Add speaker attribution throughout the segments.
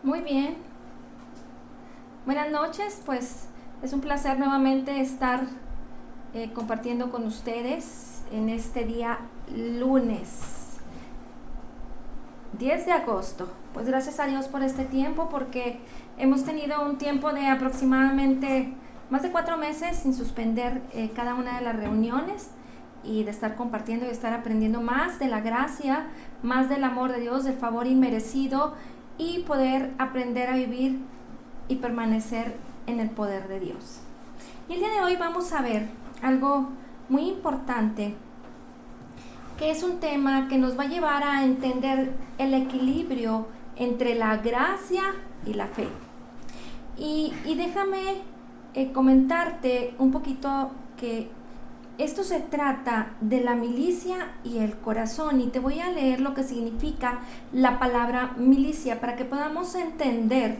Speaker 1: Muy bien. Buenas noches. Pues es un placer nuevamente estar compartiendo con ustedes en este día lunes 10 de agosto. Pues gracias a Dios por este tiempo, porque hemos tenido un tiempo de aproximadamente más de 4 meses sin suspender cada una de las reuniones, y de estar compartiendo y estar aprendiendo más de la gracia, más del amor de Dios, del favor inmerecido, y poder aprender a vivir y permanecer en el poder de Dios. Y el día de hoy vamos a ver algo muy importante, que es un tema que nos va a llevar a entender el equilibrio entre la gracia y la fe. Y déjame comentarte un poquito que esto se trata de la milicia y el corazón, y te voy a leer lo que significa la palabra milicia para que podamos entender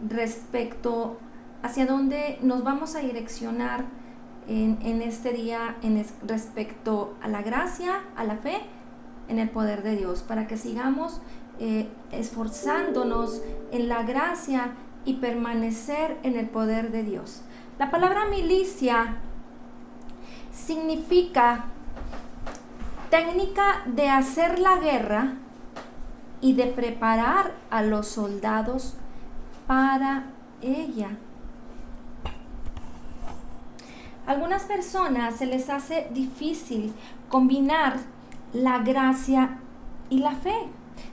Speaker 1: respecto hacia dónde nos vamos a direccionar en este día respecto a la gracia, a la fe, en el poder de Dios, para que sigamos esforzándonos en la gracia y permanecer en el poder de Dios. La palabra milicia significa técnica de hacer la guerra y de preparar a los soldados para ella. Algunas personas se les hace difícil combinar la gracia y la fe.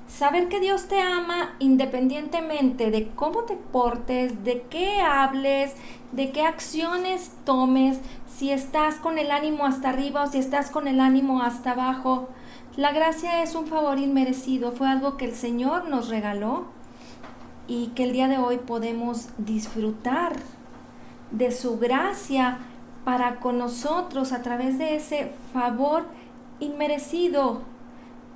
Speaker 1: Saber que Dios te ama independientemente de cómo te portes, de qué hables, de qué acciones tomes, si estás con el ánimo hasta arriba o si estás con el ánimo hasta abajo. La gracia es un favor inmerecido, fue algo que el Señor nos regaló y que el día de hoy podemos disfrutar de su gracia para con nosotros a través de ese favor inmerecido,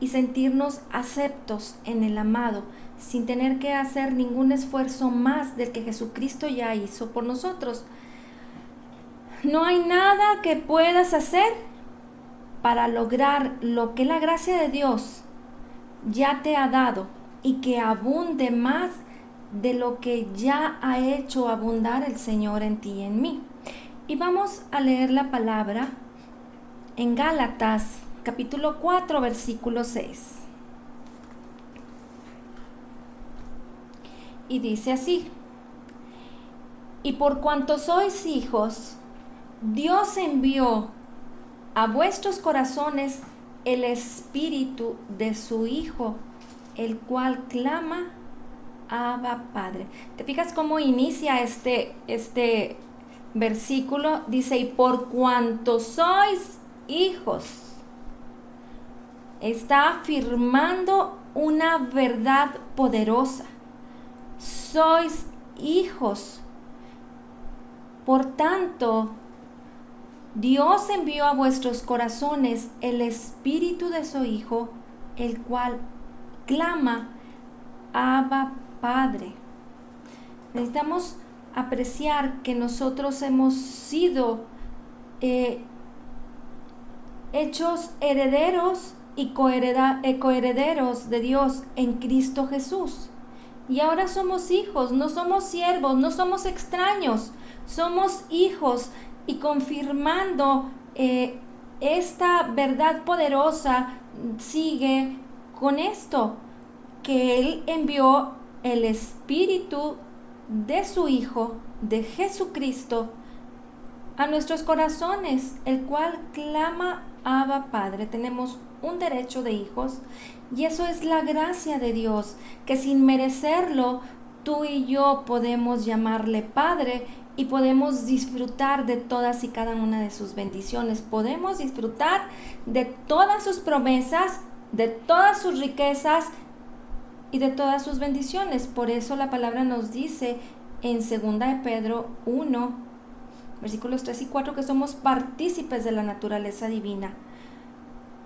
Speaker 1: y sentirnos aceptos en el amado, sin tener que hacer ningún esfuerzo más del que Jesucristo ya hizo por nosotros. No hay nada que puedas hacer para lograr lo que la gracia de Dios ya te ha dado, y que abunde más de lo que ya ha hecho abundar el Señor en ti y en mí. Y vamos a leer la palabra en Gálatas capítulo 4, versículo 6. Y dice así: y por cuanto sois hijos, Dios envió a vuestros corazones el espíritu de su Hijo, el cual clama, Abba, Padre. ¿Te fijas cómo inicia este versículo? Dice, y por cuanto sois hijos. Está afirmando una verdad poderosa. Sois hijos. Por tanto, Dios envió a vuestros corazones el espíritu de su Hijo, el cual clama, Abba, Padre. Necesitamos apreciar que nosotros hemos sido hechos herederos y coherederos de Dios en Cristo Jesús. Y ahora somos hijos, no somos siervos, no somos extraños, somos hijos. Y confirmando esta verdad poderosa, sigue con esto, que Él envió el Espíritu de su Hijo, de Jesucristo, a nuestros corazones, el cual clama, Abba, Padre. Tenemos un derecho de hijos, y eso es la gracia de Dios, que sin merecerlo, tú y yo podemos llamarle Padre, y podemos disfrutar de todas y cada una de sus bendiciones. Podemos disfrutar de todas sus promesas, de todas sus riquezas y de todas sus bendiciones. Por eso la palabra nos dice en 2 de Pedro 1, versículos 3 y 4, que somos partícipes de la naturaleza divina.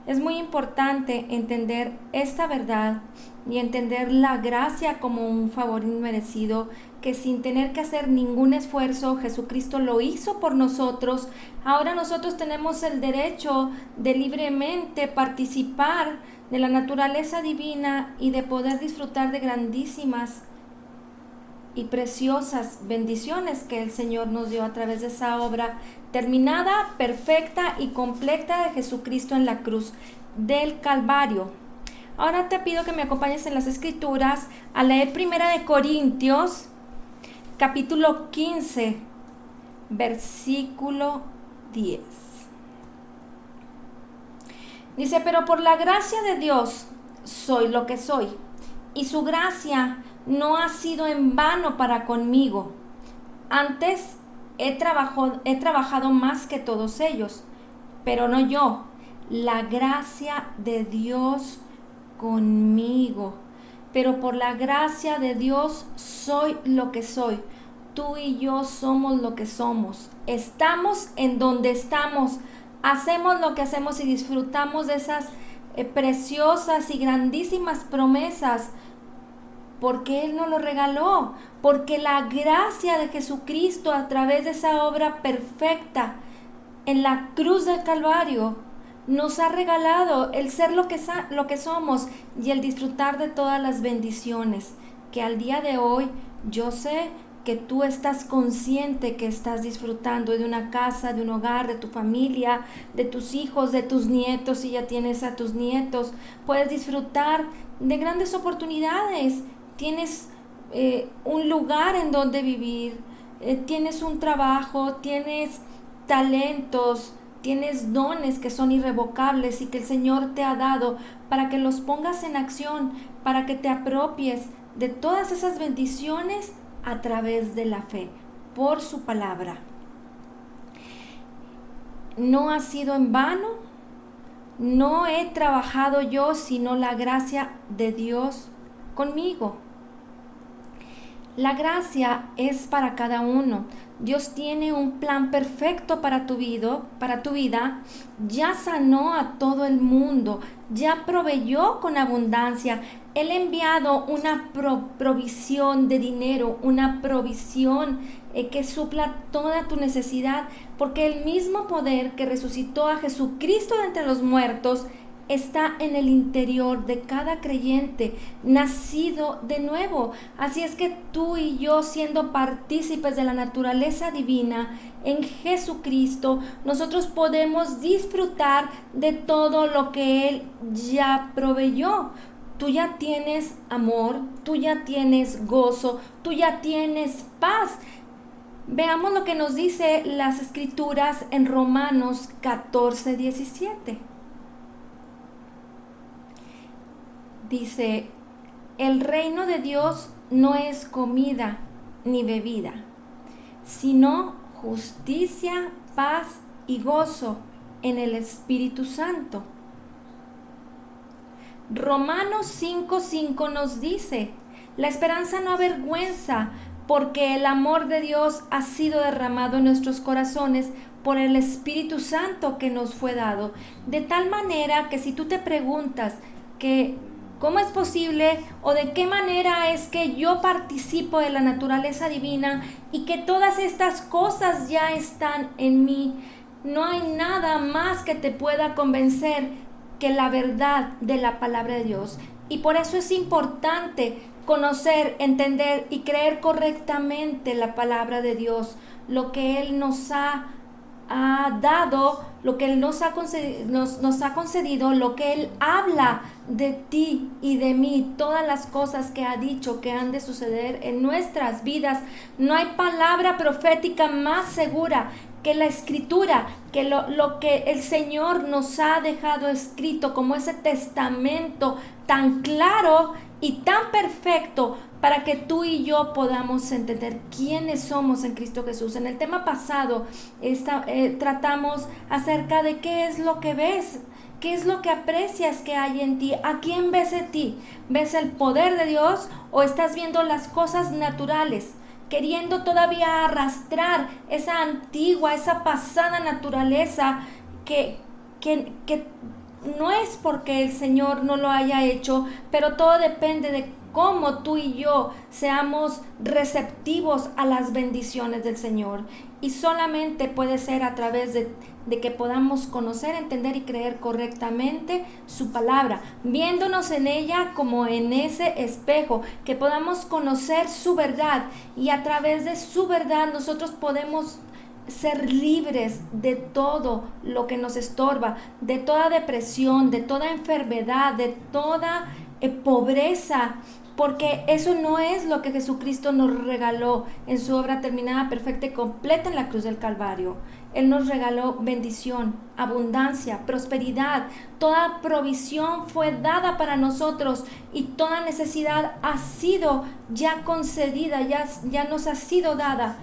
Speaker 1: Es muy importante entender esta verdad y entender la gracia como un favor inmerecido, que sin tener que hacer ningún esfuerzo, Jesucristo lo hizo por nosotros. Ahora nosotros tenemos el derecho de libremente participar de la naturaleza divina y de poder disfrutar de grandísimas y preciosas bendiciones que el Señor nos dio a través de esa obra terminada, perfecta y completa de Jesucristo en la cruz del Calvario. Ahora te pido que me acompañes en las Escrituras a leer 1 Corintios, capítulo 15, versículo 10. Dice: pero por la gracia de Dios soy lo que soy, y su gracia no ha sido en vano para conmigo. Antes he trabajado más que todos ellos, pero no yo, la gracia de Dios conmigo. Pero por la gracia de Dios soy lo que soy. Tú y yo somos lo que somos. Estamos en donde estamos. Hacemos lo que hacemos y disfrutamos de esas preciosas y grandísimas promesas porque Él nos lo regaló, porque la gracia de Jesucristo a través de esa obra perfecta en la cruz del Calvario nos ha regalado el ser lo que somos y el disfrutar de todas las bendiciones que al día de hoy yo sé que tú estás consciente que estás disfrutando de una casa, de un hogar, de tu familia, de tus hijos, de tus nietos, si ya tienes a tus nietos. Puedes disfrutar de grandes oportunidades. Tienes un lugar en donde vivir, tienes un trabajo, tienes talentos, tienes dones que son irrevocables y que el Señor te ha dado para que los pongas en acción, para que te apropies de todas esas bendiciones a través de la fe, por su palabra. No ha sido en vano, no he trabajado yo, sino la gracia de Dios conmigo. La gracia es para cada uno. Dios tiene un plan perfecto para tu vida. Ya sanó a todo el mundo, ya proveyó con abundancia. Él ha enviado una provisión de dinero, una provisión que supla toda tu necesidad, porque el mismo poder que resucitó a Jesucristo de entre los muertos está en el interior de cada creyente nacido de nuevo. Así es que tú y yo, siendo partícipes de la naturaleza divina en Jesucristo, nosotros podemos disfrutar de todo lo que Él ya proveyó. Tú ya tienes amor, tú ya tienes gozo, tú ya tienes paz. Veamos lo que nos dice las Escrituras en Romanos 14:17. Dice: el reino de Dios no es comida ni bebida, sino justicia, paz y gozo en el Espíritu Santo. Romanos 5:5 nos dice: la esperanza no avergüenza, porque el amor de Dios ha sido derramado en nuestros corazones por el Espíritu Santo que nos fue dado. De tal manera que si tú te preguntas que ¿cómo es posible o de qué manera es que yo participo de la naturaleza divina y que todas estas cosas ya están en mí? No hay nada más que te pueda convencer que la verdad de la palabra de Dios. Y por eso es importante conocer, entender y creer correctamente la palabra de Dios, lo que Él nos ha dado, lo que Él nos ha concedido, lo que Él habla de ti y de mí, todas las cosas que ha dicho que han de suceder en nuestras vidas. No hay palabra profética más segura que la Escritura, que lo que el Señor nos ha dejado escrito como ese testamento tan claro y tan perfecto para que tú y yo podamos entender quiénes somos en Cristo Jesús. En el tema pasado tratamos acerca de qué es lo que ves, qué es lo que aprecias que hay en ti, a quién ves en ti. ¿Ves el poder de Dios o estás viendo las cosas naturales, queriendo todavía arrastrar esa antigua, esa pasada naturaleza que no es porque el Señor no lo haya hecho, pero todo depende de cómo tú y yo seamos receptivos a las bendiciones del Señor. Y solamente puede ser a través de que podamos conocer, entender y creer correctamente su palabra, viéndonos en ella como en ese espejo, que podamos conocer su verdad, y a través de su verdad nosotros podemos ser libres de todo lo que nos estorba, de toda depresión, de toda enfermedad, de toda pobreza, porque eso no es lo que Jesucristo nos regaló en su obra terminada, perfecta y completa en la cruz del Calvario. Él nos regaló bendición, abundancia, prosperidad. Toda provisión fue dada para nosotros, y toda necesidad ha sido ya concedida, ya nos ha sido dada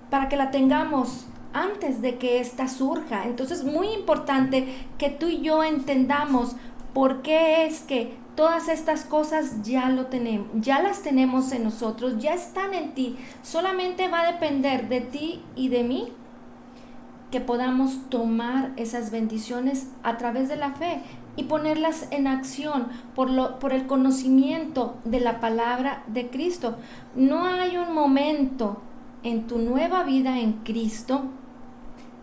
Speaker 1: para que la tengamos antes de que ésta surja. Entonces es muy importante que tú y yo entendamos por qué es que todas estas cosas ya lo tenemos, ya las tenemos en nosotros, ya están en ti. Solamente va a depender de ti y de mí que podamos tomar esas bendiciones a través de la fe y ponerlas en acción por el conocimiento de la palabra de Cristo. No hay un momento en tu nueva vida en Cristo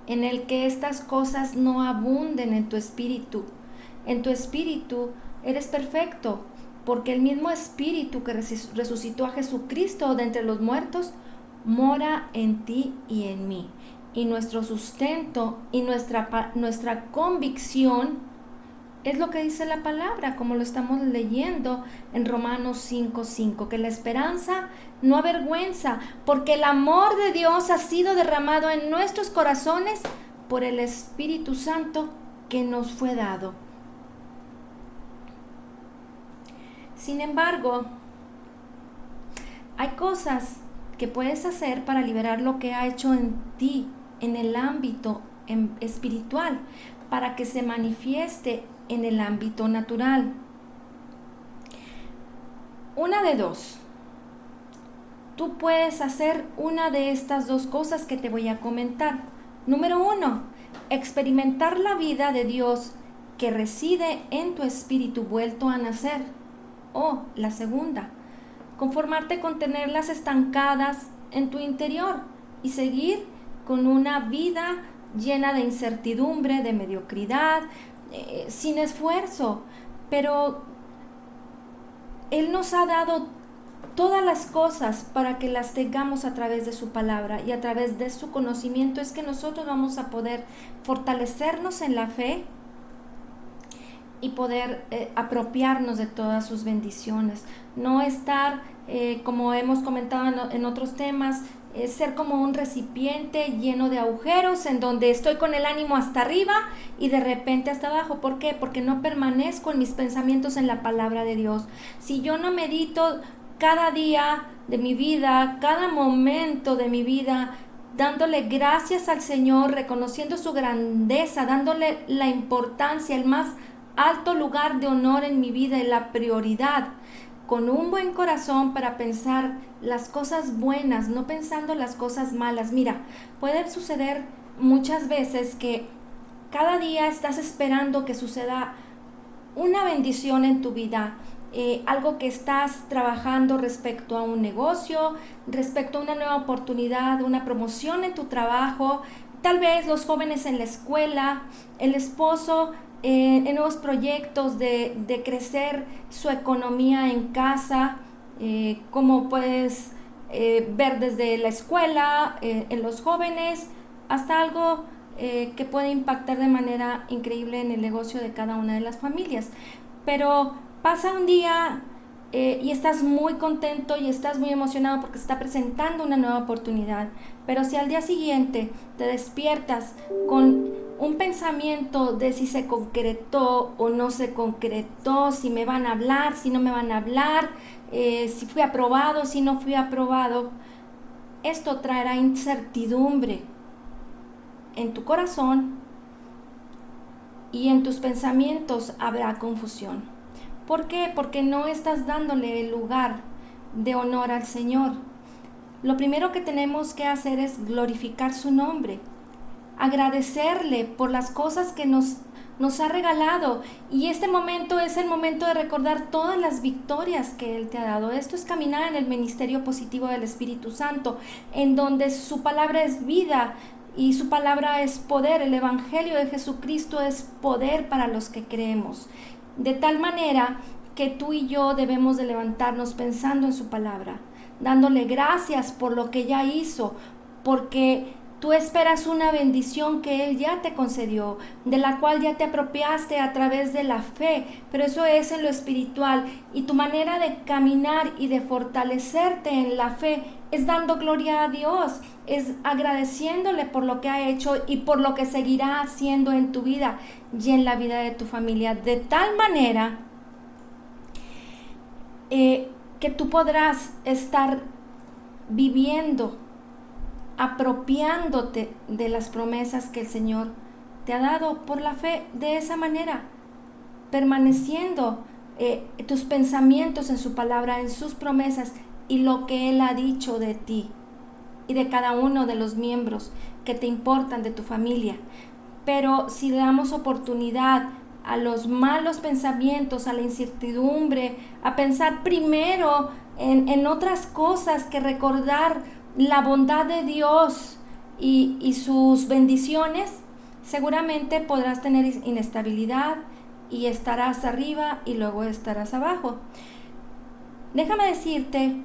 Speaker 1: en el que estas cosas no abunden en tu espíritu. En tu espíritu eres perfecto, porque el mismo espíritu que resucitó a Jesucristo de entre los muertos mora en ti y en mí. Y nuestro sustento y nuestra convicción es lo que dice la palabra, como lo estamos leyendo en Romanos 5:5, que la esperanza no avergüenza, porque el amor de Dios ha sido derramado en nuestros corazones por el Espíritu Santo que nos fue dado. Sin embargo, hay cosas que puedes hacer para liberar lo que ha hecho en ti en el ámbito espiritual, para que se manifieste en el ámbito natural. Una de dos. Tú puedes hacer una de estas dos cosas que te voy a comentar. Número 1, experimentar la vida de Dios que reside en tu espíritu vuelto a nacer. O la segunda, conformarte con tenerlas estancadas en tu interior y seguir con una vida llena de incertidumbre, de mediocridad, sin esfuerzo. Pero Él nos ha dado todas las cosas para que las tengamos a través de su palabra, y a través de su conocimiento es que nosotros vamos a poder fortalecernos en la fe y poder apropiarnos de todas sus bendiciones. No estar, como hemos comentado en otros temas, ser como un recipiente lleno de agujeros en donde estoy con el ánimo hasta arriba y de repente hasta abajo. ¿Por qué? Porque no permanezco en mis pensamientos en la palabra de Dios. Si yo no medito cada día de mi vida, cada momento de mi vida, dándole gracias al Señor, reconociendo su grandeza, dándole la importancia, el más alto lugar de honor en mi vida y la prioridad, con un buen corazón para pensar las cosas buenas, no pensando las cosas malas. Mira, puede suceder muchas veces que cada día estás esperando que suceda una bendición en tu vida, algo que estás trabajando respecto a un negocio, respecto a una nueva oportunidad, una promoción en tu trabajo, tal vez los jóvenes en la escuela, el esposo en nuevos proyectos de crecer su economía en casa, como puedes ver desde la escuela, en los jóvenes, hasta algo que puede impactar de manera increíble en el negocio de cada una de las familias. Pero pasa un día y estás muy contento y estás muy emocionado porque se está presentando una nueva oportunidad. Pero si al día siguiente te despiertas con un pensamiento de si se concretó o no se concretó, si me van a hablar, si no me van a hablar, si fui aprobado, si no fui aprobado, esto traerá incertidumbre en tu corazón, y en tus pensamientos habrá confusión. ¿Por qué? Porque no estás dándole el lugar de honor al Señor. Lo primero que tenemos que hacer es glorificar su nombre, agradecerle por las cosas que nos nos ha regalado. Y este momento es el momento de recordar todas las victorias que Él te ha dado. Esto es caminar en el ministerio positivo del Espíritu Santo, en donde su palabra es vida y su palabra es poder. El Evangelio de Jesucristo es poder para los que creemos. De tal manera que tú y yo debemos de levantarnos pensando en su palabra, dándole gracias por lo que ya hizo, porque tú esperas una bendición que Él ya te concedió, de la cual ya te apropiaste a través de la fe, pero eso es en lo espiritual, y tu manera de caminar y de fortalecerte en la fe es dando gloria a Dios, es agradeciéndole por lo que ha hecho y por lo que seguirá haciendo en tu vida y en la vida de tu familia, de tal manera que tú podrás estar viviendo, apropiándote de las promesas que el Señor te ha dado por la fe, de esa manera, permaneciendo tus pensamientos en su palabra, en sus promesas y lo que Él ha dicho de ti y de cada uno de los miembros que te importan de tu familia. Pero si le damos oportunidad a los malos pensamientos, a la incertidumbre, a pensar primero en otras cosas que recordar la bondad de Dios y sus bendiciones, seguramente podrás tener inestabilidad y estarás arriba y luego estarás abajo. Déjame decirte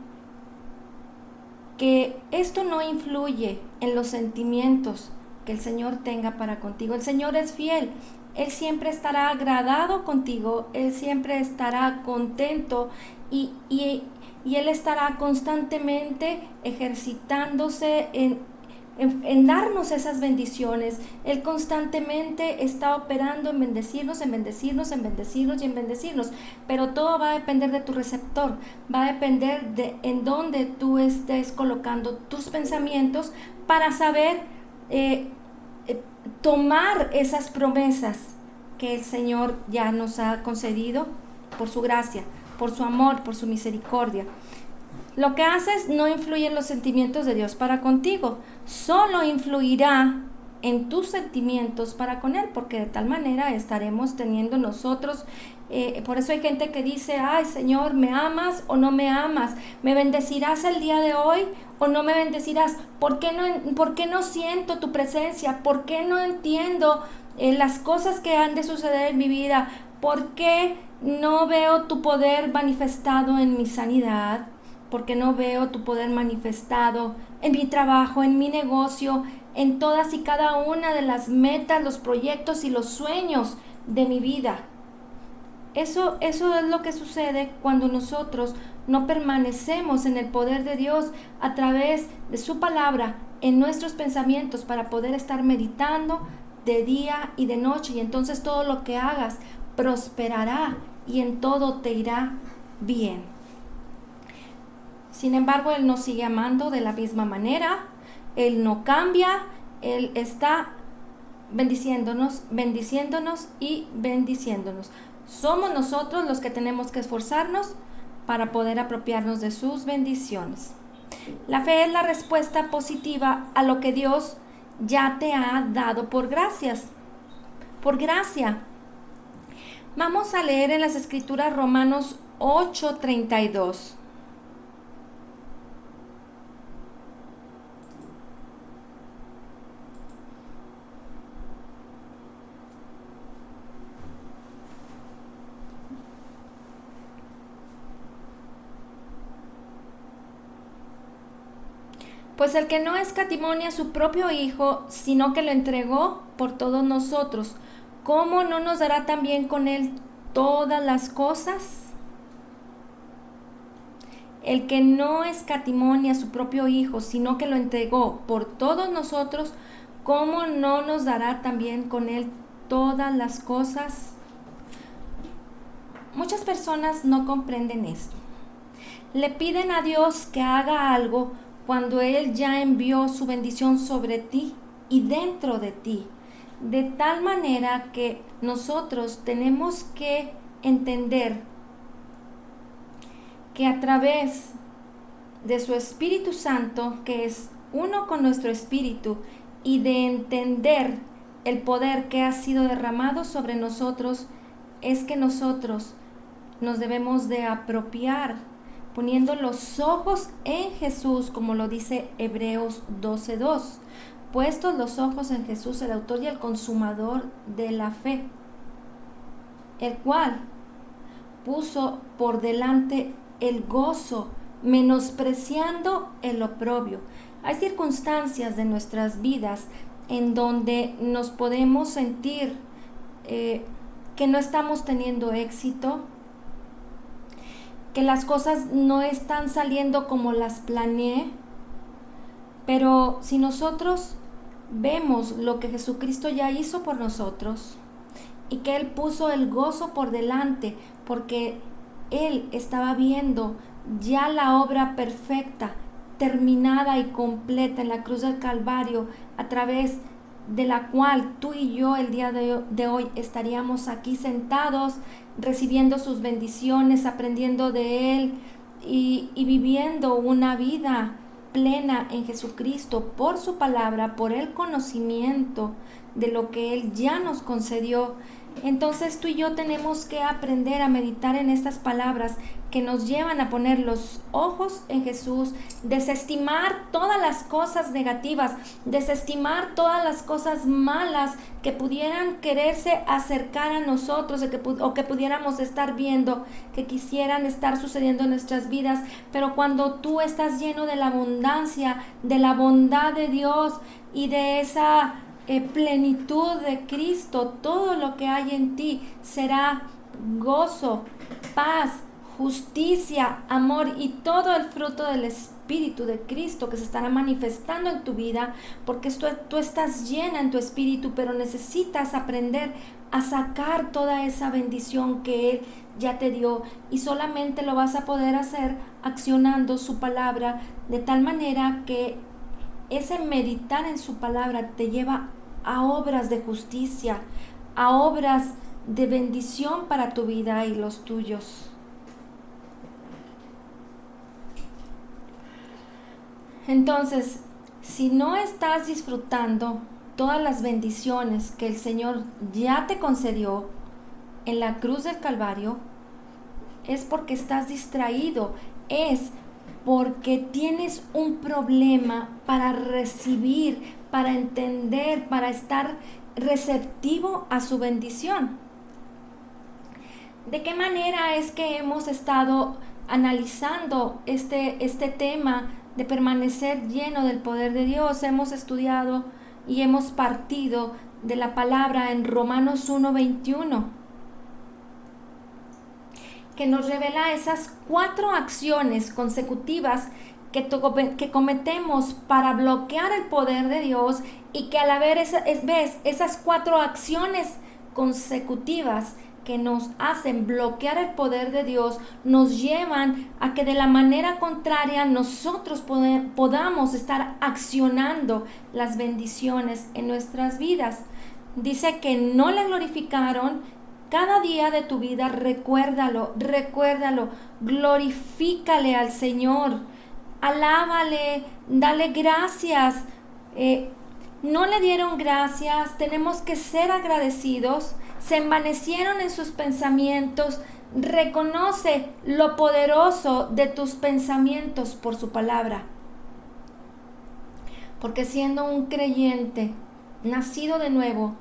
Speaker 1: que esto no influye en los sentimientos que el Señor tenga para contigo. El Señor es fiel. Él siempre estará agradado contigo, Él siempre estará contento y Él estará constantemente ejercitándose en darnos esas bendiciones. Él constantemente está operando en bendecirnos, en bendecirnos, en bendecirnos y en bendecirnos. Pero todo va a depender de tu receptor, va a depender de en dónde tú estés colocando tus pensamientos para saber tomar esas promesas que el Señor ya nos ha concedido por su gracia, por su amor, por su misericordia. Lo que haces no influye en los sentimientos de Dios para contigo, solo influirá en tus sentimientos para con Él, porque de tal manera estaremos teniendo nosotros, por eso hay gente que dice, ay Señor, ¿me amas o no me amas? ¿Me bendecirás el día de hoy o no me bendecirás? ¿Por qué no siento tu presencia? ¿Por qué no entiendo las cosas que han de suceder en mi vida? ¿Por qué no veo tu poder manifestado en mi sanidad? ¿Por qué no veo tu poder manifestado en mi trabajo, en mi negocio, en todas y cada una de las metas, los proyectos y los sueños de mi vida? Eso es lo que sucede cuando nosotros no permanecemos en el poder de Dios a través de su palabra en nuestros pensamientos para poder estar meditando de día y de noche, y entonces todo lo que hagas prosperará y en todo te irá bien. Sin embargo, Él nos sigue amando de la misma manera, Él no cambia, Él está bendiciéndonos y bendiciéndonos. Somos nosotros los que tenemos que esforzarnos para poder apropiarnos de sus bendiciones. La fe es la respuesta positiva a lo que Dios ya te ha dado por gracia. Vamos a leer en las Escrituras Romanos 8:32. Pues el que no escatimó a su propio Hijo, sino que lo entregó por todos nosotros, ¿cómo no nos dará también con Él todas las cosas? El que no escatimó a su propio Hijo, sino que lo entregó por todos nosotros, ¿cómo no nos dará también con Él todas las cosas? Muchas personas no comprenden esto. Le piden a Dios que haga algo cuando Él ya envió su bendición sobre ti y dentro de ti. De tal manera que nosotros tenemos que entender que a través de su Espíritu Santo, que es uno con nuestro espíritu, y de entender el poder que ha sido derramado sobre nosotros es que nosotros nos debemos de apropiar, poniendo los ojos en Jesús, como lo dice Hebreos 12:2. Puestos los ojos en Jesús, el autor y el consumador de la fe, el cual puso por delante el gozo, menospreciando el oprobio. Hay circunstancias de nuestras vidas en donde nos podemos sentir que no estamos teniendo éxito, que las cosas no están saliendo como las planeé, pero si nosotros vemos lo que Jesucristo ya hizo por nosotros y que Él puso el gozo por delante, porque Él estaba viendo ya la obra perfecta, terminada y completa en la cruz del Calvario, a través de la cual tú y yo el día de hoy estaríamos aquí sentados, recibiendo sus bendiciones, aprendiendo de Él y viviendo una vida plena en Jesucristo por su palabra, por el conocimiento de lo que Él ya nos concedió. Entonces tú y yo tenemos que aprender a meditar en estas palabras que nos llevan a poner los ojos en Jesús, desestimar todas las cosas negativas, desestimar todas las cosas malas que pudieran quererse acercar a nosotros o que pudiéramos estar viendo, que quisieran estar sucediendo en nuestras vidas. Pero cuando tú estás lleno de la abundancia, de la bondad de Dios y de esa plenitud de Cristo, todo lo que hay en ti será gozo, paz, justicia, amor y todo el fruto del Espíritu de Cristo que se estará manifestando en tu vida, porque tú estás llena en tu espíritu, pero necesitas aprender a sacar toda esa bendición que Él ya te dio, y solamente lo vas a poder hacer accionando su palabra, de tal manera que ese meditar en su palabra te lleva a obras de justicia, a obras de bendición para tu vida y los tuyos. Entonces, si no estás disfrutando todas las bendiciones que el Señor ya te concedió en la cruz del Calvario, es porque estás distraído, es porque tienes un problema para recibir, para entender, para estar receptivo a su bendición. ¿De qué manera es que hemos estado analizando este tema de permanecer lleno del poder de Dios? Hemos estudiado y hemos partido de la palabra en Romanos 1:21, que nos revela esas 4 acciones consecutivas que cometemos para bloquear el poder de Dios, y que al haber esas 4 acciones consecutivas que nos hacen bloquear el poder de Dios, nos llevan a que de la manera contraria nosotros podamos estar accionando las bendiciones en nuestras vidas. Dice que no le glorificaron. Cada día de tu vida recuérdalo, glorifícale al Señor, alábale, dale gracias. No le dieron gracias, tenemos que ser agradecidos. Se envanecieron en sus pensamientos. Reconoce lo poderoso de tus pensamientos por su palabra. Porque siendo un creyente, nacido de nuevo,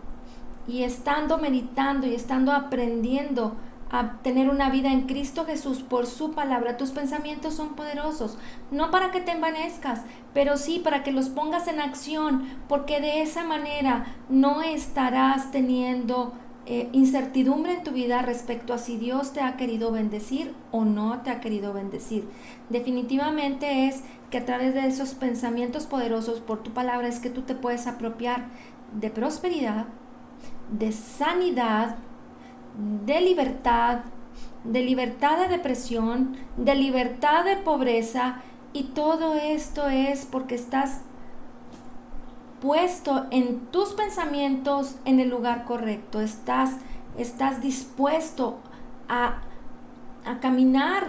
Speaker 1: y estando meditando y estando aprendiendo a tener una vida en Cristo Jesús por su palabra, tus pensamientos son poderosos, no para que te envanezcas, pero sí para que los pongas en acción, porque de esa manera no estarás teniendo incertidumbre en tu vida respecto a si Dios te ha querido bendecir o no te ha querido bendecir. Definitivamente es que a través de esos pensamientos poderosos por tu palabra es que tú te puedes apropiar de prosperidad, de sanidad, de libertad de depresión, de libertad de pobreza, y todo esto es porque estás puesto en tus pensamientos en el lugar correcto, estás dispuesto a caminar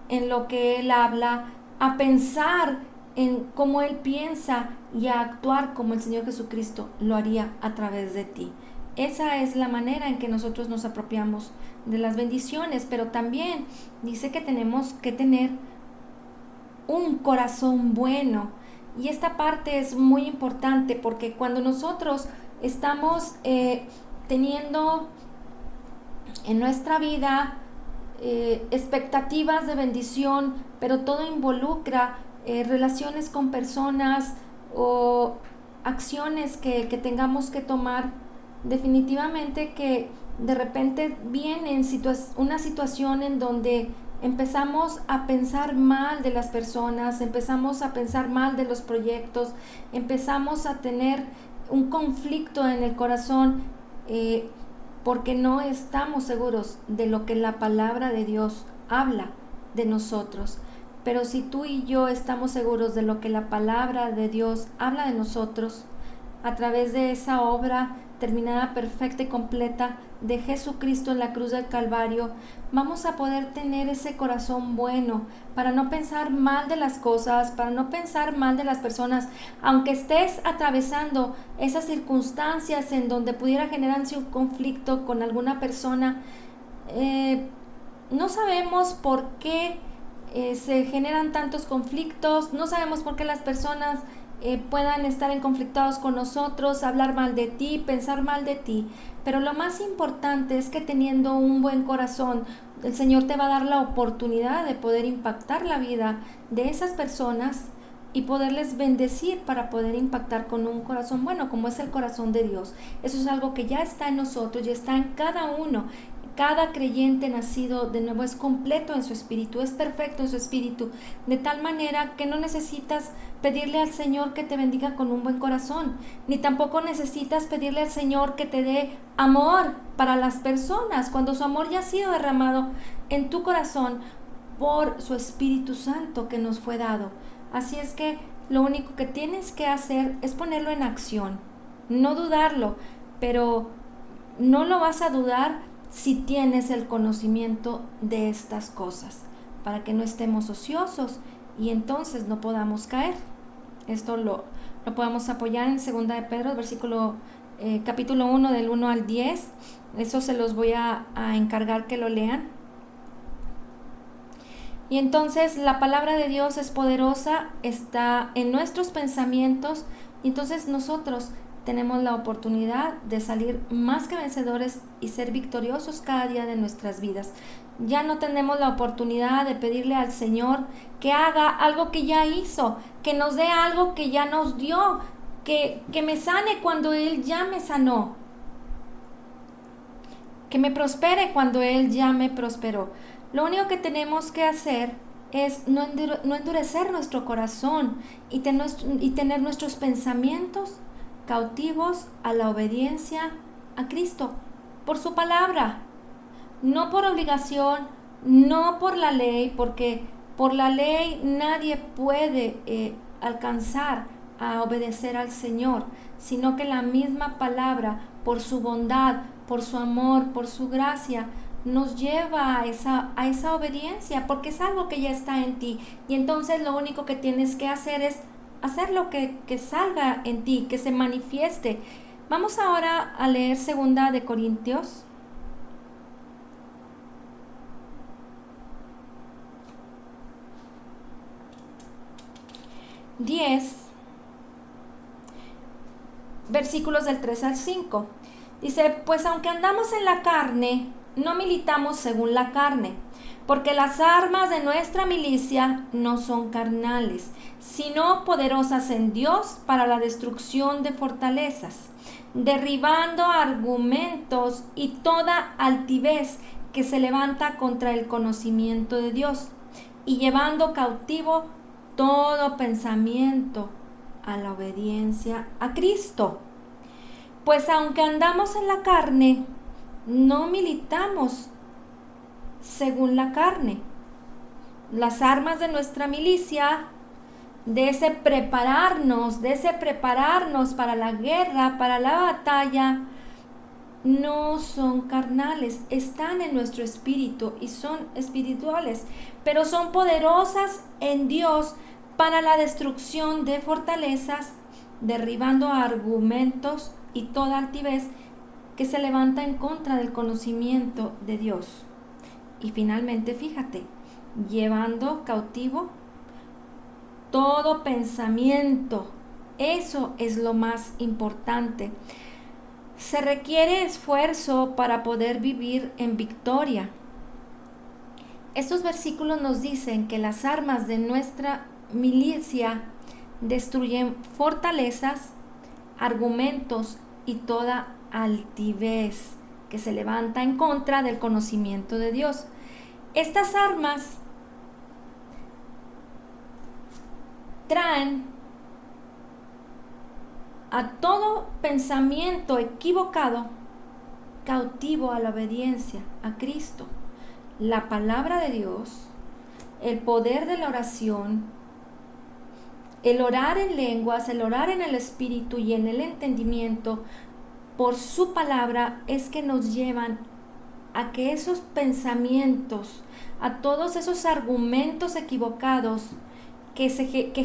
Speaker 1: en lo que Él habla, a pensar en cómo Él piensa y a actuar como el Señor Jesucristo lo haría a través de ti. Esa es la manera en que nosotros nos apropiamos de las bendiciones, pero también dice que tenemos que tener un corazón bueno. Y esta parte es muy importante porque cuando nosotros estamos teniendo en nuestra vida expectativas de bendición, pero todo involucra relaciones con personas o acciones que tengamos que tomar, definitivamente que de repente viene una situación en donde empezamos a pensar mal de las personas, empezamos a pensar mal de los proyectos, empezamos a tener un conflicto en el corazón porque no estamos seguros de lo que la palabra de Dios habla de nosotros. Pero si tú y yo estamos seguros de lo que la palabra de Dios habla de nosotros, a través de esa obra terminada, perfecta y completa de Jesucristo en la cruz del Calvario, vamos a poder tener ese corazón bueno para no pensar mal de las cosas, para no pensar mal de las personas, aunque estés atravesando esas circunstancias en donde pudiera generarse un conflicto con alguna persona. No sabemos por qué se generan tantos conflictos, no sabemos por qué las personas puedan estar en conflictados con nosotros, hablar mal de ti, pensar mal de ti, pero lo más importante es que teniendo un buen corazón, el Señor te va a dar la oportunidad de poder impactar la vida de esas personas y poderles bendecir para poder impactar con un corazón bueno, como es el corazón de Dios. Eso es algo que ya está en nosotros, ya está en cada uno. Cada creyente nacido de nuevo es completo en su espíritu, es perfecto en su espíritu, de tal manera que no necesitas pedirle al Señor que te bendiga con un buen corazón, ni tampoco necesitas pedirle al Señor que te dé amor para las personas, cuando su amor ya ha sido derramado en tu corazón por su Espíritu Santo que nos fue dado. Así es que lo único que tienes que hacer es ponerlo en acción, no dudarlo, pero no lo vas a dudar si tienes el conocimiento de estas cosas, para que no estemos ociosos y entonces no podamos caer. Esto lo podemos apoyar en 2 de Pedro, capítulo 1, del 1 al 10. Eso se los voy a encargar que lo lean. Y entonces la palabra de Dios es poderosa, está en nuestros pensamientos, y entonces nosotros tenemos la oportunidad de salir más que vencedores y ser victoriosos cada día de nuestras vidas. Ya no tenemos la oportunidad de pedirle al Señor que haga algo que ya hizo, que nos dé algo que ya nos dio, que me sane cuando Él ya me sanó, que me prospere cuando Él ya me prosperó. Lo único que tenemos que hacer es no endurecer nuestro corazón y tener nuestros pensamientos cautivos a la obediencia a Cristo, por su palabra, no por obligación, no por la ley, porque por la ley nadie puede alcanzar a obedecer al Señor, sino que la misma palabra, por su bondad, por su amor, por su gracia, nos lleva a esa obediencia, porque es algo que ya está en ti, y entonces lo único que tienes que hacer es hacer lo que salga en ti, que se manifieste. Vamos ahora a leer 2 de Corintios. Versículos del 3 al 5. Dice, pues aunque andamos en la carne, no militamos según la carne, porque las armas de nuestra milicia no son carnales, sino poderosas en Dios para la destrucción de fortalezas, derribando argumentos y toda altivez que se levanta contra el conocimiento de Dios, y llevando cautivo todo pensamiento a la obediencia a Cristo. Pues aunque andamos en la carne, no militamos según la carne. Las armas de nuestra milicia, de ese prepararnos para la guerra, para la batalla, no son carnales, están en nuestro espíritu y son espirituales, pero son poderosas en Dios para la destrucción de fortalezas, derribando argumentos y toda altivez que se levanta en contra del conocimiento de Dios. Y finalmente, fíjate, llevando cautivo todo pensamiento. Eso es lo más importante. Se requiere esfuerzo para poder vivir en victoria. Estos versículos nos dicen que las armas de nuestra milicia destruyen fortalezas, argumentos y toda altivez que se levanta en contra del conocimiento de Dios. Estas armas traen a todo pensamiento equivocado cautivo a la obediencia a Cristo. La palabra de Dios, el poder de la oración, el orar en lenguas, el orar en el espíritu y en el entendimiento por su palabra es que nos llevan a que esos pensamientos, a todos esos argumentos equivocados que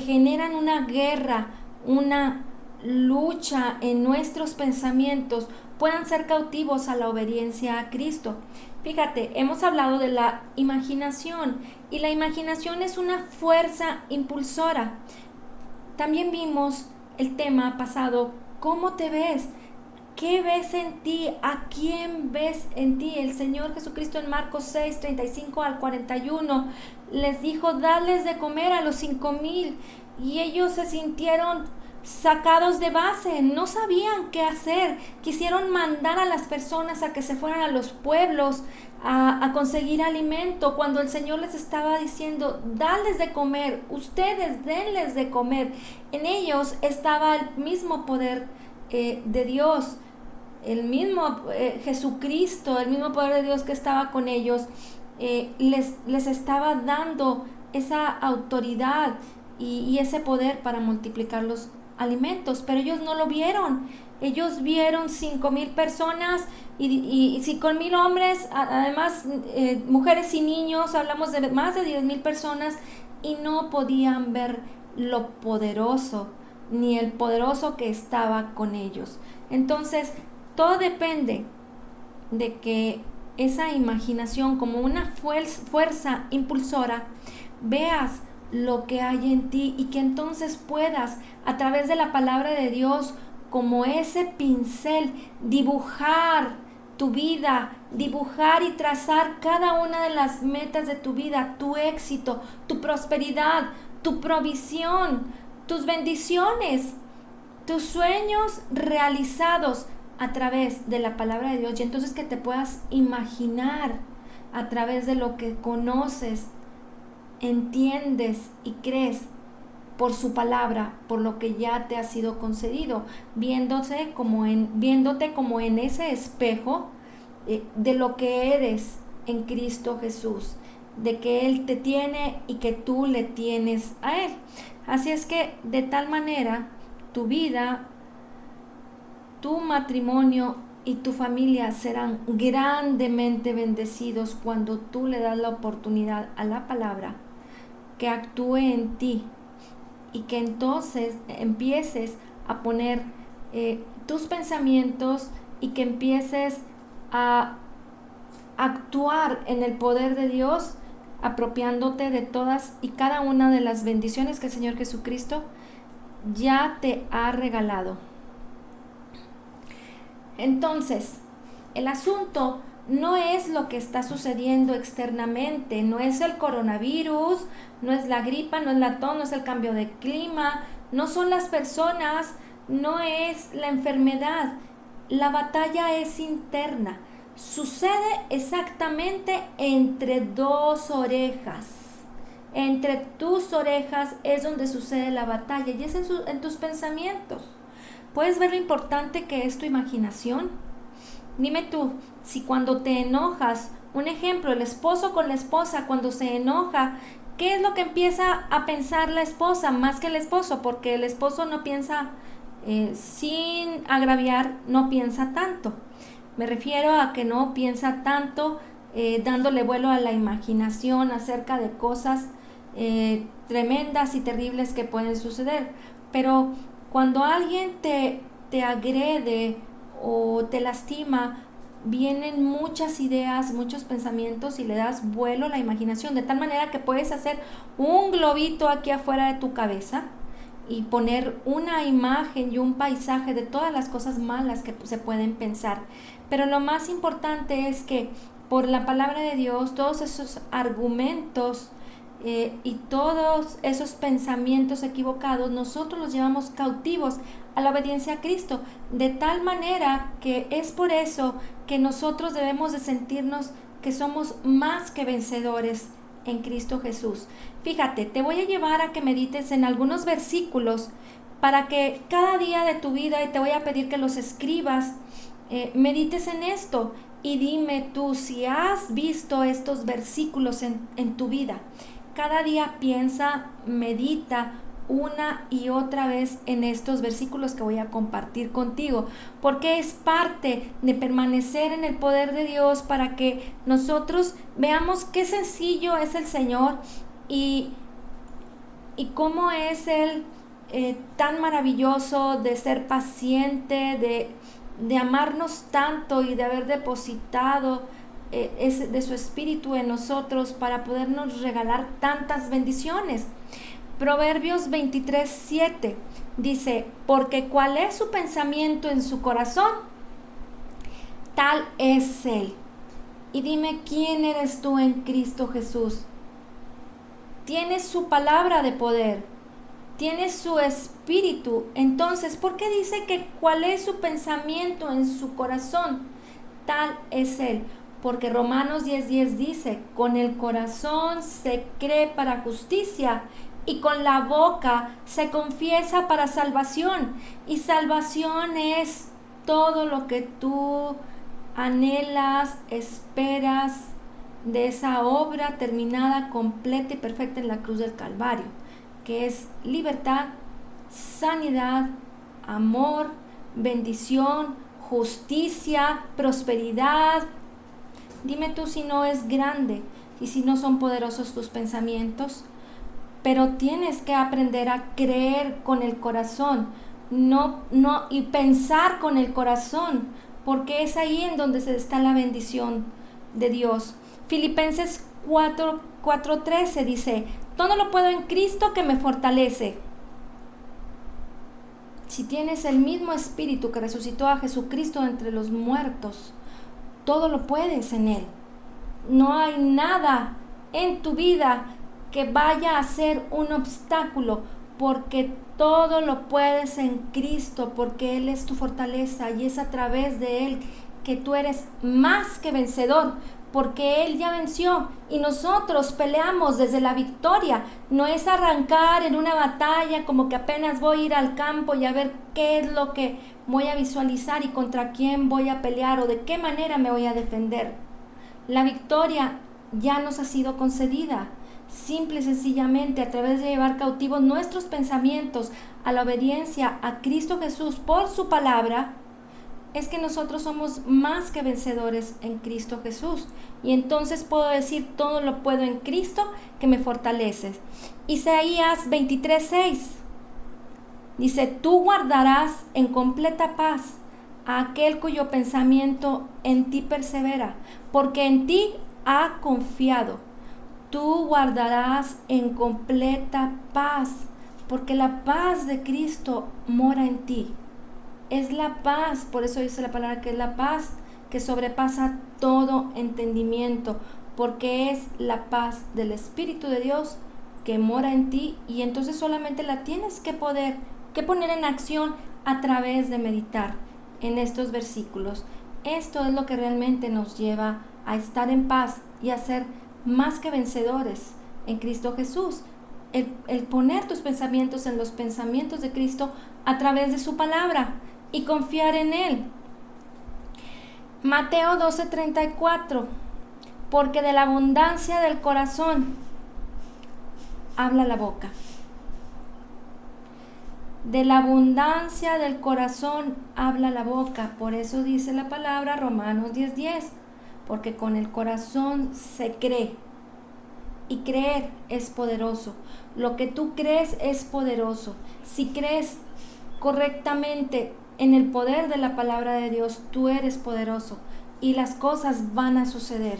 Speaker 1: generan una guerra, una lucha en nuestros pensamientos, puedan ser cautivos a la obediencia a Cristo. Fíjate, hemos hablado de la imaginación y la imaginación es una fuerza impulsora. También vimos el tema pasado, ¿cómo te ves? ¿Qué ves en ti? ¿A quién ves en ti? El Señor Jesucristo en Marcos 6, 35 al 41 les dijo, darles de comer a los 5,000 y ellos se sintieron sacados de base, no sabían qué hacer, quisieron mandar a las personas a que se fueran a los pueblos a conseguir alimento, cuando el Señor les estaba diciendo, dales de comer, ustedes denles de comer. En ellos estaba el mismo poder de Dios, el mismo Jesucristo, el mismo poder de Dios que estaba con ellos, les estaba dando esa autoridad y ese poder para multiplicar los alimentos, pero ellos no lo vieron. Ellos vieron 5,000 personas y 5,000 hombres, además mujeres y niños, hablamos de más de 10,000 personas, y no podían ver lo poderoso, ni el poderoso que estaba con ellos. Entonces, todo depende de que esa imaginación, como una fuerza impulsora, veas lo que hay en ti y que entonces puedas, a través de la palabra de Dios, como ese pincel, dibujar tu vida, dibujar y trazar cada una de las metas de tu vida, tu éxito, tu prosperidad, tu provisión, tus bendiciones, tus sueños realizados a través de la palabra de Dios, y entonces que te puedas imaginar a través de lo que conoces, entiendes y crees por su palabra, por lo que ya te ha sido concedido, viéndote como en ese espejo de lo que eres en Cristo Jesús, de que Él te tiene y que tú le tienes a Él. Así es que de tal manera tu vida, tu matrimonio y tu familia serán grandemente bendecidos cuando tú le das la oportunidad a la palabra que actúe en ti, y que entonces empieces a poner tus pensamientos y que empieces a actuar en el poder de Dios, apropiándote de todas y cada una de las bendiciones que el Señor Jesucristo ya te ha regalado. Entonces, el asunto no es lo que está sucediendo externamente, no es el coronavirus, no es la gripa, no es la tos, no es el cambio de clima, no son las personas, no es la enfermedad. La batalla es interna. Sucede exactamente entre dos orejas. Entre tus orejas es donde sucede la batalla, y es en tus pensamientos. ¿Puedes ver lo importante que es tu imaginación? Dime tú, si cuando te enojas, un ejemplo, el esposo con la esposa, cuando se enoja, ¿qué es lo que empieza a pensar la esposa más que el esposo? Porque el esposo no piensa, sin agraviar, no piensa tanto. Me refiero a que no piensa tanto, dándole vuelo a la imaginación acerca de cosas tremendas y terribles que pueden suceder. Pero cuando alguien te agrede o te lastima, vienen muchas ideas, muchos pensamientos y le das vuelo a la imaginación, de tal manera que puedes hacer un globito aquí afuera de tu cabeza y poner una imagen y un paisaje de todas las cosas malas que se pueden pensar. Pero lo más importante es que por la palabra de Dios, todos esos argumentos y todos esos pensamientos equivocados, nosotros los llevamos cautivos a la obediencia a Cristo, de tal manera que es por eso que nosotros debemos de sentirnos que somos más que vencedores en Cristo Jesús. Fíjate, te voy a llevar a que medites en algunos versículos para que cada día de tu vida, y te voy a pedir que los escribas, medites en esto y dime tú si has visto estos versículos en tu vida. Cada día piensa, medita una y otra vez en estos versículos que voy a compartir contigo, porque es parte de permanecer en el poder de Dios para que nosotros veamos qué sencillo es el Señor y cómo es Él tan maravilloso de ser paciente, de amarnos tanto y de haber depositado de su espíritu en nosotros para podernos regalar tantas bendiciones. Proverbios 23:7 dice, porque cuál es su pensamiento en su corazón, tal es él. Y dime, ¿quién eres tú en Cristo Jesús? Tienes su palabra de poder, tienes su espíritu. Entonces, ¿por qué dice que cuál es su pensamiento en su corazón? Tal es él. Porque Romanos 10:10 dice, con el corazón se cree para justicia y con la boca se confiesa para salvación. Y salvación es todo lo que tú anhelas, esperas de esa obra terminada, completa y perfecta en la cruz del Calvario, que es libertad, sanidad, amor, bendición, justicia, prosperidad. Dime tú si no es grande y si no son poderosos tus pensamientos. Pero tienes que aprender a creer con el corazón, y pensar con el corazón, porque es ahí en donde está la bendición de Dios. Filipenses 4:13 dice, todo lo puedo en Cristo que me fortalece. Si tienes el mismo espíritu que resucitó a Jesucristo entre los muertos, todo lo puedes en Él. No hay nada en tu vida que vaya a ser un obstáculo, porque todo lo puedes en Cristo, porque Él es tu fortaleza y es a través de Él que tú eres más que vencedor, porque Él ya venció y nosotros peleamos desde la victoria. No es arrancar en una batalla como que apenas voy a ir al campo y a ver qué es lo que voy a visualizar y contra quién voy a pelear o de qué manera me voy a defender. La victoria ya nos ha sido concedida. Simple y sencillamente a través de llevar cautivos nuestros pensamientos a la obediencia a Cristo Jesús por su palabra, es que nosotros somos más que vencedores en Cristo Jesús. Y entonces puedo decir, todo lo puedo en Cristo que me fortalece. Isaías 23:6 dice, tú guardarás en completa paz a aquel cuyo pensamiento en ti persevera, porque en ti ha confiado. Tú guardarás en completa paz, porque la paz de Cristo mora en ti. Es la paz, por eso dice la palabra que es la paz que sobrepasa todo entendimiento, porque es la paz del Espíritu de Dios que mora en ti, y entonces solamente la tienes que poner en acción a través de meditar en estos versículos. Esto es lo que realmente nos lleva a estar en paz y a ser más que vencedores en Cristo Jesús. El poner tus pensamientos en los pensamientos de Cristo a través de su palabra y confiar en Él. Mateo 12:34, porque de la abundancia del corazón habla la boca. De la abundancia del corazón habla la boca. Por eso dice la palabra Romanos 10:10, porque con el corazón se cree y creer es poderoso. Lo que tú crees es poderoso. Si crees correctamente en el poder de la palabra de Dios, tú eres poderoso y las cosas van a suceder.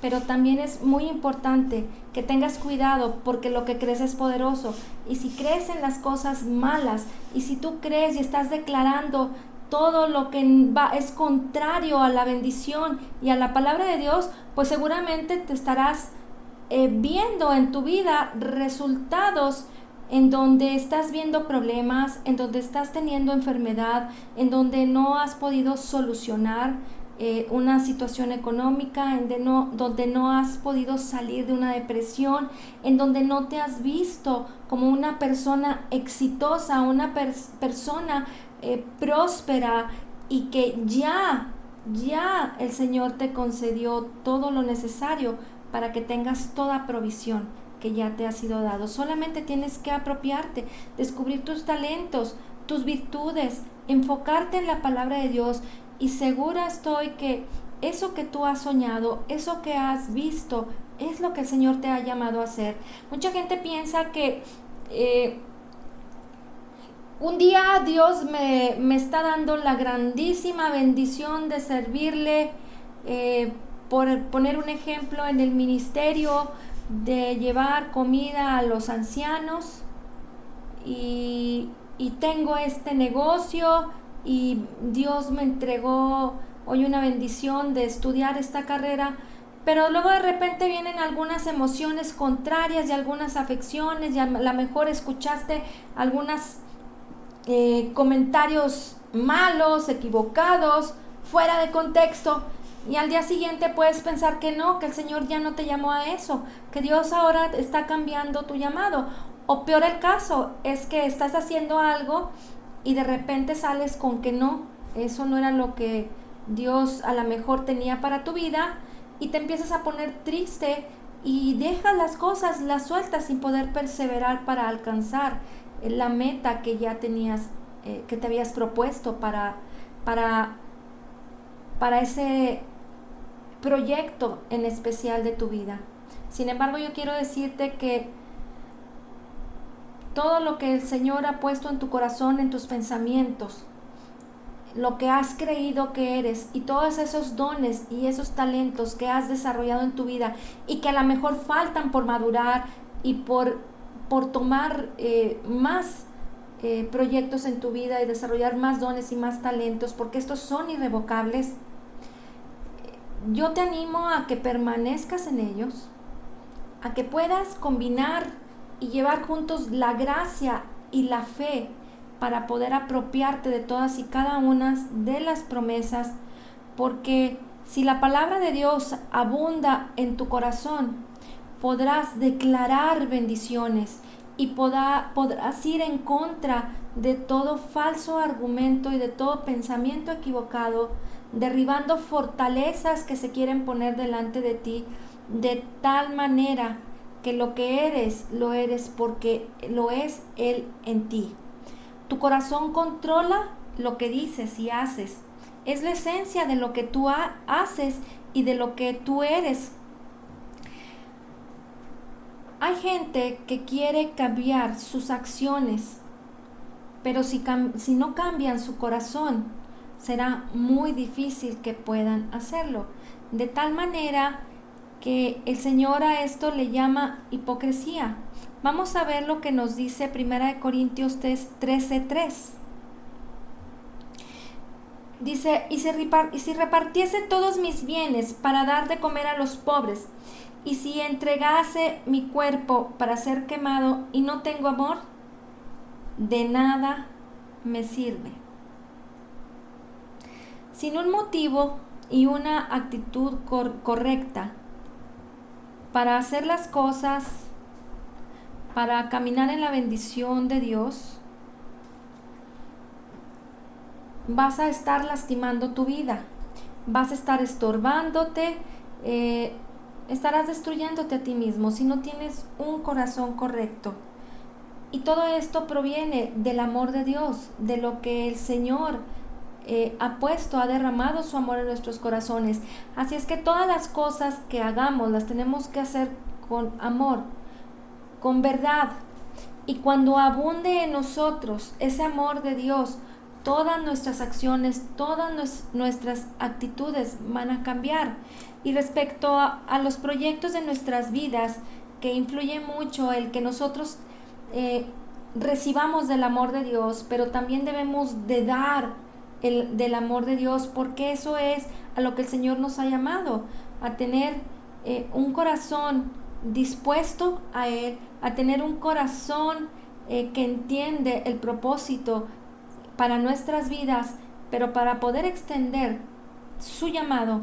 Speaker 1: Pero también es muy importante que tengas cuidado, porque lo que crees es poderoso. Y si crees en las cosas malas, y si tú crees y estás declarando todo lo que es contrario a la bendición y a la palabra de Dios, pues seguramente te estarás viendo en tu vida resultados en donde estás viendo problemas, en donde estás teniendo enfermedad, en donde no has podido solucionar una situación económica, donde no has podido salir de una depresión, en donde no te has visto como una persona exitosa, una persona próspera, y que ya el Señor te concedió todo lo necesario para que tengas toda provisión que ya te ha sido dado. Solamente tienes que apropiarte, descubrir tus talentos, tus virtudes, enfocarte en la palabra de Dios, y segura estoy que eso que tú has soñado, eso que has visto, es lo que el Señor te ha llamado a hacer. Mucha gente piensa que un día Dios me está dando la grandísima bendición de servirle, por poner un ejemplo, en el ministerio, de llevar comida a los ancianos, y tengo este negocio, y Dios me entregó hoy una bendición de estudiar esta carrera, pero luego de repente vienen algunas emociones contrarias y algunas afecciones, y a lo mejor escuchaste algunas comentarios malos, equivocados, fuera de contexto, y al día siguiente puedes pensar que no, que el Señor ya no te llamó a eso, que Dios ahora está cambiando tu llamado. O peor el caso, es que estás haciendo algo y de repente sales con que no, eso no era lo que Dios a lo mejor tenía para tu vida, y te empiezas a poner triste y dejas las cosas, las sueltas sin poder perseverar para alcanzar la meta que ya tenías, que te habías propuesto para ese proyecto en especial de tu vida. Sin embargo, yo quiero decirte que todo lo que el Señor ha puesto en tu corazón, en tus pensamientos, lo que has creído que eres, y todos esos dones y esos talentos que has desarrollado en tu vida, y que a lo mejor faltan por madurar y por tomar más proyectos en tu vida y desarrollar más dones y más talentos, porque estos son irrevocables, yo te animo a que permanezcas en ellos, a que puedas combinar y llevar juntos la gracia y la fe para poder apropiarte de todas y cada una de las promesas, porque si la palabra de Dios abunda en tu corazón, podrás declarar bendiciones y podrás ir en contra de todo falso argumento y de todo pensamiento equivocado, derribando fortalezas que se quieren poner delante de ti, de tal manera que lo que eres, lo eres porque lo es Él en ti. Tu corazón controla lo que dices y haces. Es la esencia de lo que tú haces y de lo que tú eres. Hay gente que quiere cambiar sus acciones, pero si no cambian su corazón, será muy difícil que puedan hacerlo. De tal manera que el Señor a esto le llama hipocresía. Vamos a ver lo que nos dice 1 Corintios 13:3. Dice, y si repartiese todos mis bienes para dar de comer a los pobres, y si entregase mi cuerpo para ser quemado y no tengo amor, de nada me sirve. Sin un motivo y una actitud correcta para hacer las cosas, para caminar en la bendición de Dios, vas a estar lastimando tu vida, vas a estar estorbándote, estarás destruyéndote a ti mismo si no tienes un corazón correcto. Y todo esto proviene del amor de Dios, de lo que el Señor ha derramado su amor en nuestros corazones. Así es que todas las cosas que hagamos las tenemos que hacer con amor, con verdad. Y cuando abunde en nosotros ese amor de Dios, todas nuestras acciones, todas nuestras actitudes van a cambiar. Y respecto a los proyectos de nuestras vidas, que influye mucho el que nosotros recibamos del amor de Dios, pero también debemos de dar del amor de Dios, porque eso es a lo que el Señor nos ha llamado, a tener un corazón dispuesto a Él, a tener un corazón que entiende el propósito para nuestras vidas, pero para poder extender su llamado,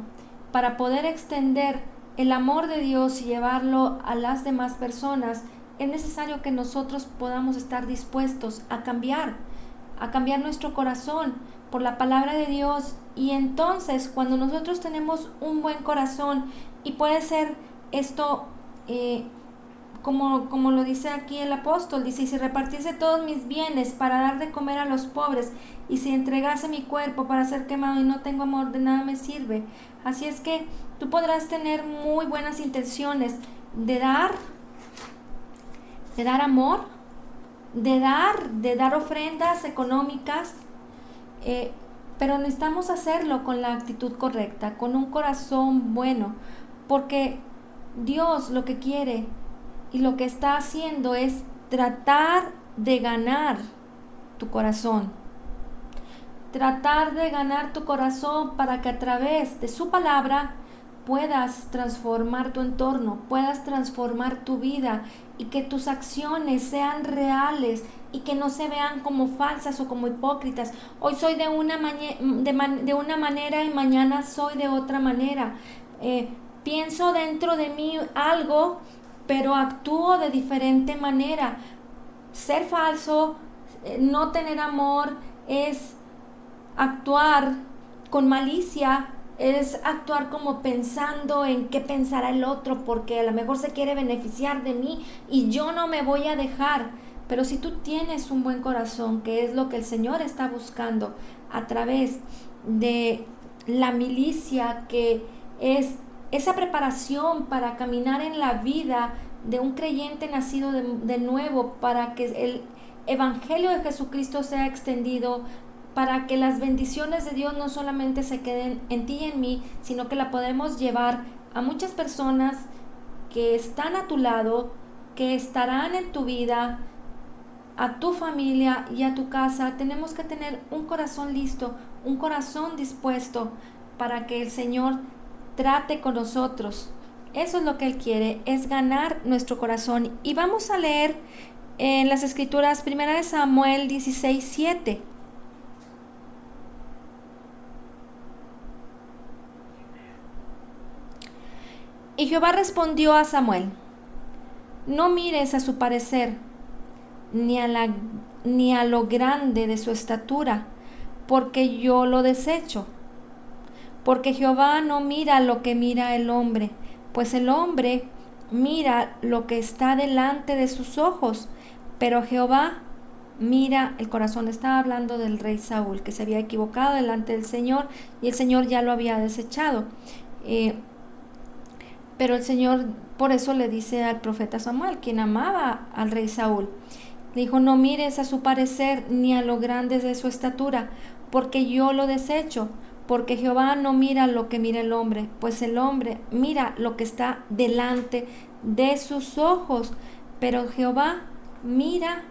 Speaker 1: para poder extender el amor de Dios y llevarlo a las demás personas, es necesario que nosotros podamos estar dispuestos a cambiar nuestro corazón por la palabra de Dios. Y entonces, cuando nosotros tenemos un buen corazón, y puede ser esto como lo dice aquí el apóstol, dice: y si repartiese todos mis bienes para dar de comer a los pobres, y si entregase mi cuerpo para ser quemado y no tengo amor, de nada me sirve. Así es que tú podrás tener muy buenas intenciones de dar amor, de dar ofrendas económicas, pero necesitamos hacerlo con la actitud correcta, con un corazón bueno, porque Dios lo que quiere y lo que está haciendo es tratar de ganar tu corazón. Tratar de ganar tu corazón para que a través de su palabra puedas transformar tu entorno, puedas transformar tu vida, y que tus acciones sean reales y que no se vean como falsas o como hipócritas. Hoy soy de una manera y mañana soy de otra manera. Pienso dentro de mí algo, pero actúo de diferente manera. Ser falso, no tener amor, es actuar con malicia, es actuar como pensando en qué pensará el otro, porque a lo mejor se quiere beneficiar de mí y yo no me voy a dejar. Pero si tú tienes un buen corazón, que es lo que el Señor está buscando a través de la milicia, que es esa preparación para caminar en la vida de un creyente nacido de nuevo, para que el Evangelio de Jesucristo sea extendido, para que las bendiciones de Dios no solamente se queden en ti y en mí, sino que la podemos llevar a muchas personas que están a tu lado, que estarán en tu vida, a tu familia y a tu casa. Tenemos que tener un corazón listo, un corazón dispuesto para que el Señor trate con nosotros. Eso es lo que Él quiere, es ganar nuestro corazón. Y vamos a leer en las Escrituras 1 Samuel 16:7. Y Jehová respondió a Samuel: no mires a su parecer, ni a lo grande de su estatura, porque yo lo desecho. Porque Jehová no mira lo que mira el hombre, pues el hombre mira lo que está delante de sus ojos, pero Jehová mira el corazón. Estaba hablando del rey Saúl, que se había equivocado delante del Señor y el Señor ya lo había desechado. Pero el Señor por eso le dice al profeta Samuel, quien amaba al rey Saúl, le dijo: no mires a su parecer ni a lo grande de su estatura, porque yo lo desecho. Porque Jehová no mira lo que mira el hombre, pues el hombre mira lo que está delante de sus ojos, pero Jehová mira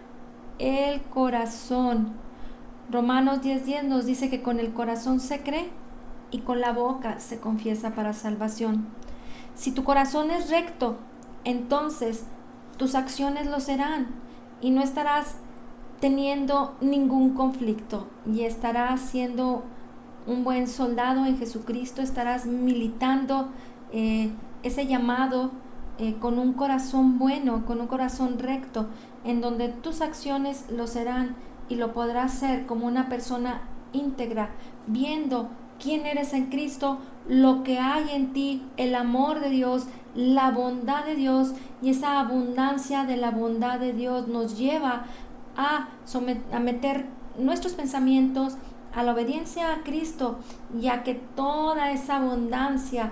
Speaker 1: el corazón. Romanos 10:10 nos dice que con el corazón se cree y con la boca se confiesa para salvación. Si tu corazón es recto, entonces tus acciones lo serán y no estarás teniendo ningún conflicto y estarás siendo un buen soldado en Jesucristo, estarás militando ese llamado con un corazón bueno, con un corazón recto, en donde tus acciones lo serán y lo podrás ser como una persona íntegra, viendo quién eres en Cristo, lo que hay en ti, el amor de Dios, la bondad de Dios, y esa abundancia de la bondad de Dios nos lleva a meter nuestros pensamientos a la obediencia a Cristo, ya que toda esa abundancia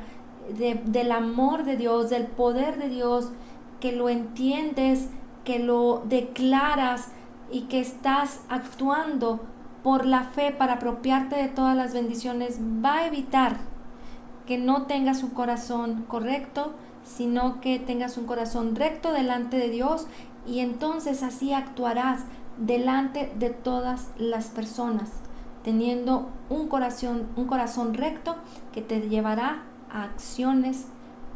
Speaker 1: del amor de Dios, del poder de Dios, que lo entiendes, que lo declaras y que estás actuando por la fe para apropiarte de todas las bendiciones, va a evitar que no tengas un corazón correcto, sino que tengas un corazón recto delante de Dios, y entonces así actuarás delante de todas las personas, teniendo un corazón recto que te llevará a acciones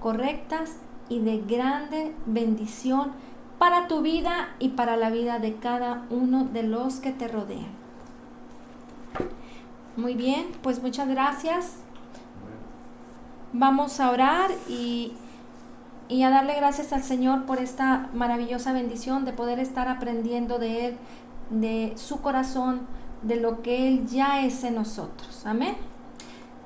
Speaker 1: correctas y de grande bendición para tu vida y para la vida de cada uno de los que te rodean. Muy bien, pues muchas gracias. Vamos a orar y a darle gracias al Señor por esta maravillosa bendición de poder estar aprendiendo de Él, de su corazón, de lo que Él ya es en nosotros. Amén.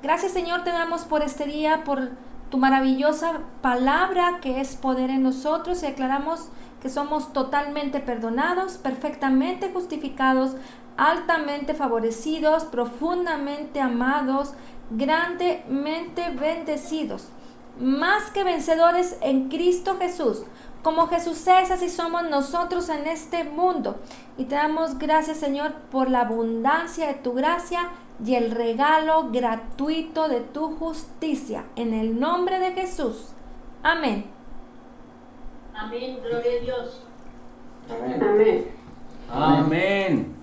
Speaker 1: Gracias, Señor, te damos por este día, por tu maravillosa palabra que es poder en nosotros, y declaramos que somos totalmente perdonados, perfectamente justificados, altamente favorecidos, profundamente amados, grandemente bendecidos, más que vencedores en Cristo Jesús. Como Jesús es, así somos nosotros en este mundo. Y te damos gracias, Señor, por la abundancia de tu gracia y el regalo gratuito de tu justicia. En el nombre de Jesús. Amén.
Speaker 2: Amén, gloria a Dios.
Speaker 3: Amén.
Speaker 4: Amén.
Speaker 3: Amén.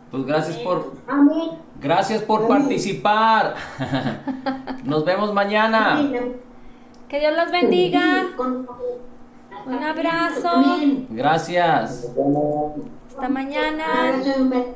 Speaker 3: Pues gracias por
Speaker 4: Amén.
Speaker 3: Gracias por participar. Nos vemos mañana.
Speaker 1: Que Dios los bendiga.
Speaker 4: Con-
Speaker 1: Un abrazo.
Speaker 4: Amén.
Speaker 3: Gracias.
Speaker 1: Hasta mañana.
Speaker 4: Abrazo y un beso.